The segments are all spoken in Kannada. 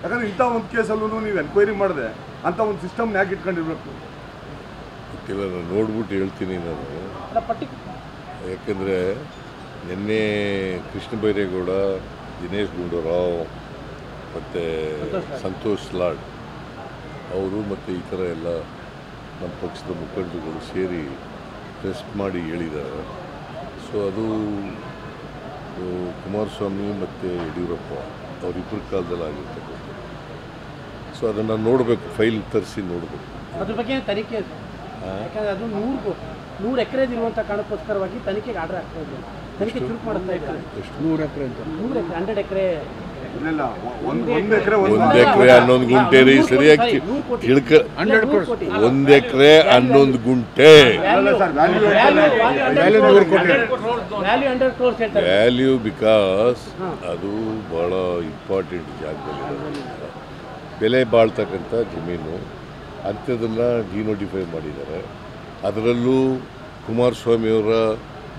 ಯಾಕಂದ್ರೆ ಇಂಥ ಒಂದು ಕೇಸಲ್ಲೂ ನೀವು ಎನ್ಕ್ವೈರಿ ಮಾಡಿದೆ ಅಂತ ಒಂದು ಸಿಸ್ಟಮ್ನ ಯಾಕೆ ಇಟ್ಕೊಂಡಿರ್ಬೇಕು? ಗೊತ್ತಿಲ್ಲ, ನಾನು ನೋಡ್ಬಿಟ್ಟು ಹೇಳ್ತೀನಿ ನಾನು. ಯಾಕೆಂದರೆ ನಿನ್ನೆ ಕೃಷ್ಣ ಬೈರೇಗೌಡ, ದಿನೇಶ್ ಗುಂಡೂರಾವ್ ಮತ್ತು ಸಂತೋಷ್ ಲಾಡ್ ಅವರು ಮತ್ತು ಈ ಥರ ಎಲ್ಲ ನಮ್ಮ ಪಕ್ಷದ ಮುಖಂಡರುಗಳು ಸೇರಿ ಟೆಸ್ಟ್ ಮಾಡಿ ಹೇಳಿದ್ದಾರೆ. ಸೊ ಅದು ಕುಮಾರಸ್ವಾಮಿ ಮತ್ತು ಯಡಿಯೂರಪ್ಪ ಅವರಿಬ್ಬರ ಕಾಲದಲ್ಲಿ ಆಗಿರ್ತಕ್ಕಂಥದ್ದು. ಸೊ ಅದನ್ನು ನೋಡಬೇಕು, ಫೈಲ್ ತರಿಸಿ ನೋಡಬೇಕು. ಅದ್ರ ಬಗ್ಗೆ ತನಿಖೆ, ಯಾಕಂದರೆ ಅದು 100 ಎಕರೆದಿರುವಂಥ ಕಾರಣಕ್ಕೋಸ್ಕರವಾಗಿ ತನಿಖೆಗೆ ಆರ್ಡರ್ ಆಗ್ತಾ ಇದೆ. ತನಿಖೆ ಚುರುಕು ಮಾಡುತ್ತಾ ಇದ್ದಾರೆ. ಎಷ್ಟು 100 ಎಕರೆ ಅಂತ? 100 ಎಕರೆ, 100 ಎಕರೆ 11 ಗುಂಟೆ ರೀ, ಸರಿಯಾಗಿ ತಿಳ್ಕ. 1 ಎಕರೆ 11 ಗುಂಟೆ ವ್ಯಾಲ್ಯೂ, ಬಿಕಾಸ್ ಅದು ಭಾಳ ಇಂಪಾರ್ಟೆಂಟ್ ಜಾಗದಲ್ಲಿ ಬೆಲೆ ಬಾಳ್ತಕ್ಕಂಥ ಜಮೀನು. ಅಂಥದ್ದನ್ನು ಡಿನೋಟಿಫೈ ಮಾಡಿದ್ದಾರೆ. ಅದರಲ್ಲೂ ಕುಮಾರಸ್ವಾಮಿಯವರ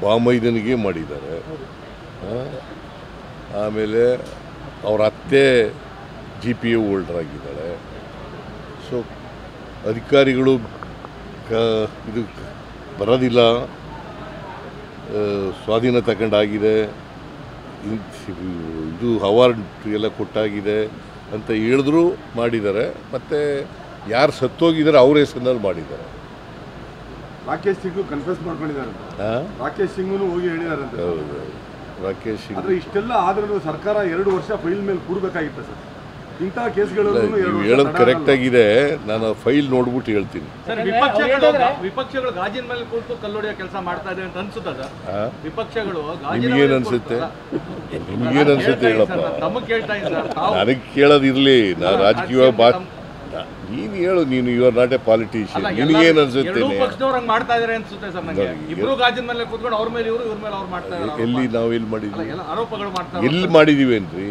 ಬಾಮೈದನಿಗೆ ಮಾಡಿದ್ದಾರೆ. ಆಮೇಲೆ ಅವ್ರ ಅತ್ತೆ GPA ಹೋಲ್ಡರ್ ಆಗಿದ್ದಾಳೆ. ಸೊ ಅಧಿಕಾರಿಗಳು ಇದು ಬರೋದಿಲ್ಲ, ಸ್ವಾಧೀನ ತಗೊಂಡಾಗಿದೆ, ಇದು ಅವಾರ್ಡ್ ಎಲ್ಲ ಕೊಟ್ಟಾಗಿದೆ ಅಂತ ಹೇಳಿದ್ರು ಮಾಡಿದ್ದಾರೆ. ಮತ್ತು ಯಾರು ಸತ್ತೋಗಿದ್ದಾರೆ ಅವ್ರ ಹೆಸರಿನಲ್ಲಿ ಮಾಡಿದ್ದಾರೆ. ರಾಕೇಶ್ ಸಿಂಗ್ ಕನ್ಫೆಸ್ ಮಾಡ್ಕೊಂಡಿದ್ದಾರೆ. ರಾಕೇಶ್ ಸಿಂಗ್ನು ಹೋಗಿ ಹೇಳಿದ್ದಾರೆ. ಹೌದು, ರಾಕೇಶ್ ಸಿಂಗ್. ಆದರೆ ಇಷ್ಟೆಲ್ಲ ಆದ್ರೂ ಸರ್ಕಾರ 2 ವರ್ಷ ಫೈಲ್ ಮೇಲೆ ಕೂಡಬೇಕಾಗಿತ್ತು ಸರ್. ಇಂಥ ಕೇಸ್ಗಳು ಹೇಳೋದು ಕರೆಕ್ಟ್ ಆಗಿದೆ. ನಾನು ಫೈಲ್ ನೋಡ್ಬಿಟ್ಟು ಹೇಳ್ತೀನಿ. ವಿಪಕ್ಷಗಳು ಗಾಜಿನ ಮೇಲೆ ಕೂತು ಕಲ್ಲೊಡೆಯೋ ಕೆಲಸ ಮಾಡ್ತಾ ಇದೆ ಅಂತ ಅನ್ಸುತ್ತಾ ಸರ್? ವಿಪಕ್ಷಗಳು ನಿಮಗೇನು ಅನ್ಸುತ್ತೆ? ನಿಮಗೇನು ಅನ್ಸುತ್ತೆ ಹೇಳಪ್ಪ? ತಮಗೆ ಕೇಳ್ತಾ ಇದ್ದಾರೆ. ನನಗೆ ಕೇಳೋದಿರಲಿ, ನಾನು ರಾಜಕೀಯ ನೀನು ಹೇಳು. ನೀನು you are not a politician. ನಿನಗೇನು ಅನ್ಸುತ್ತೆ? ಪಕ್ಷದವ್ರು ಹಂಗೆ ಮಾಡ್ತಾ ಇದಾರೆ ಅನ್ಸುತ್ತೆ ಸರ್ ನನಗೆ. ಇಬ್ರು ಗಾಜಿನ ಮೇಲೆ ಕೂತ್ಕೊಂಡು ಅವ್ರ ಮೇಲೆ ಇವ್ರ ಮೇಲೆ ಅವ್ರು ಮಾಡ್ತಾ ಇದ್ದಾರೆ. ಎಲ್ಲಿ ನಾವು ಎಲ್ಲಿ ಮಾಡಿದ್ವಿ? ಆರೋಪಗಳು ಮಾಡ್ತಾರೆ. ಎಲ್ಲಿ ಮಾಡಿದೀವೇನ್ರಿ?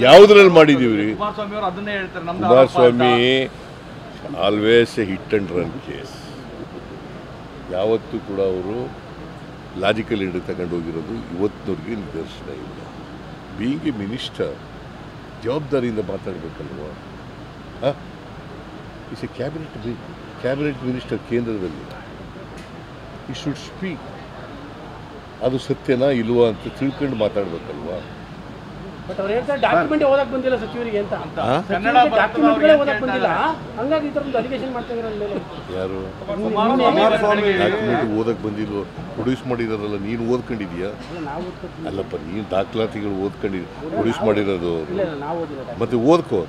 ಯಾವುದ್ರಲ್ಲಿ ಮಾಡಿದೀವಿ? ಕುಮಾರಸ್ವಾಮಿ ಅವರು ಅದನ್ನೇ ಹೇಳ್ತಾರೆ. Kumaraswamy always A hit and run case. ಯಾವತ್ತೂ ಕೂಡ ಅವರು ಲಾಜಿಕಲ್ ಹಿಡಿದು ತಗೊಂಡು ಹೋಗಿರೋದು ಇವತ್ತಿನವ್ರಿಗೆ ನಿದರ್ಶನ ಇಲ್ಲ. ಬೀಯಿಂಗ್ ಎ ಮಿನಿಸ್ಟರ್ ಜವಾಬ್ದಾರಿಯಿಂದ ಮಾತಾಡಬೇಕಲ್ವ? ಇಸ್ ಎ ಕ್ಯಾಬಿನೆಟ್ ಮಿನಿಸ್ಟರ್ ಕೇಂದ್ರದಲ್ಲಿ. ಈ ಶುಡ್ ಸ್ಪೀಕ್. ಅದು ಸತ್ಯನಾ ಇಲ್ವಾ ಅಂತ ತಿಳ್ಕೊಂಡು ಮಾತಾಡ್ಬೇಕಲ್ವಾ? ಬಟ್ ಅವ್ರು ಹೇಳ್ತಾರೆ ಡಾಕ್ಯುಮೆಂಟ್ ಓದಕ್ಕೆ ಬಂದಿಲ್ಲ ಸಚಿವರಿಗೆ ಅಂತ. ಡಾಕ್ಯುಮೆಂಟ್ಗಳೇ ಓದಕ್ಕೆ ಬಂದಿಲ್ಲ, ಹಂಗಾಗಿ ಈ ಥರದ್ದು ಅಲಿಗೇಷನ್ ಮಾಡ್ತಾ ಇದ್ದಾರೆ ಮೇಲೆ. ಯಾರು ಡಾಕ್ಯುಮೆಂಟ್ ಓದಕ್ಕೆ ಬಂದಿಲ್ವೋ? ಪ್ರೊಡ್ಯೂಸ್ ಮಾಡಿದಾರಲ್ಲ, ನೀನು ಓದ್ಕೊಂಡಿದ್ಯಾ? ಅಲ್ಲಪ್ಪ, ನೀನು ದಾಖಲಾತಿಗಳು ಓದ್ಕೊಂಡಿದ್ಯ, ಪ್ರೊಡ್ಯೂಸ್ ಮಾಡಿರೋದು. ಮತ್ತೆ ಓದ್ಕೋ.